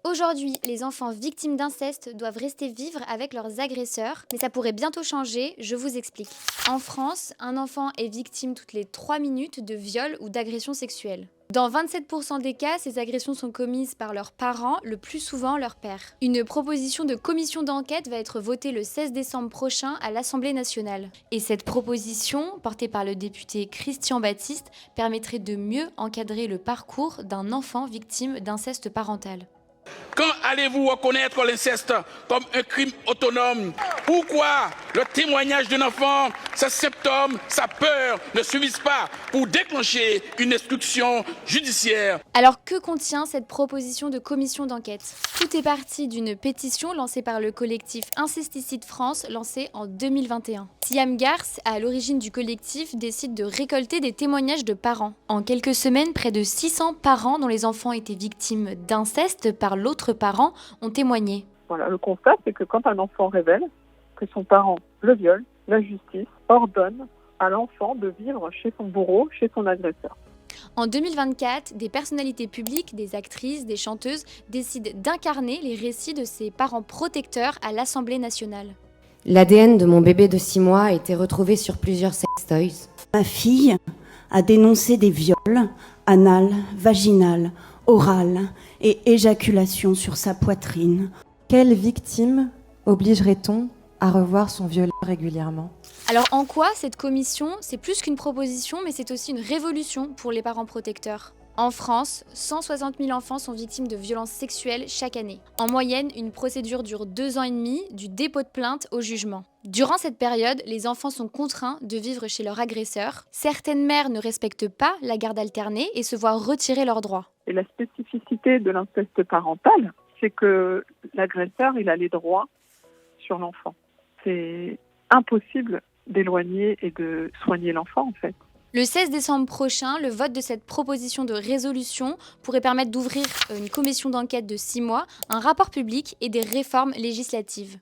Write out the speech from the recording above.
Aujourd'hui, les enfants victimes d'inceste doivent rester vivre avec leurs agresseurs, mais ça pourrait bientôt changer, je vous explique. En France, un enfant est victime toutes les 3 minutes de viol ou d'agression sexuelle. Dans 27% des cas, ces agressions sont commises par leurs parents, le plus souvent leur père. Une proposition de commission d'enquête va être votée le 16 décembre prochain à l'Assemblée nationale. Et cette proposition, portée par le député Christian Baptiste, permettrait de mieux encadrer le parcours d'un enfant victime d'inceste parental. Quand allez-vous reconnaître l'inceste comme un crime autonome? Pourquoi le témoignage d'un enfant, ses symptômes, sa peur ne suffisent pas pour déclencher une instruction judiciaire? Alors que contient cette proposition de commission d'enquête? Tout est parti d'une pétition lancée par le collectif Incesticide France, lancée en 2021. Siam Garce, à l'origine du collectif, décide de récolter des témoignages de parents. En quelques semaines, près de 600 parents dont les enfants étaient victimes d'inceste par l'autre parent ont témoigné. Voilà, le constat, c'est que quand un enfant révèle que son parent le viole, la justice ordonne à l'enfant de vivre chez son bourreau, chez son agresseur. En 2024, des personnalités publiques, des actrices, des chanteuses décident d'incarner les récits de ces parents protecteurs à l'Assemblée nationale. L'ADN de mon bébé de 6 mois a été retrouvé sur plusieurs sextoys. Ma fille a dénoncé des viols anal, vaginal, oral et éjaculation sur sa poitrine. Quelle victime obligerait-on à revoir son violeur régulièrement? Alors en quoi cette commission, c'est plus qu'une proposition, mais c'est aussi une révolution pour les parents protecteurs? En France, 160 000 enfants sont victimes de violences sexuelles chaque année. En moyenne, une procédure dure 2 ans et demi, du dépôt de plainte au jugement. Durant cette période, les enfants sont contraints de vivre chez leur agresseur. Certaines mères ne respectent pas la garde alternée et se voient retirer leurs droits. Et la spécificité de l'inceste parental, c'est que l'agresseur, il a les droits sur l'enfant. C'est impossible d'éloigner et de soigner l'enfant, en fait. Le 16 décembre prochain, le vote de cette proposition de résolution pourrait permettre d'ouvrir une commission d'enquête de 6 mois, un rapport public et des réformes législatives.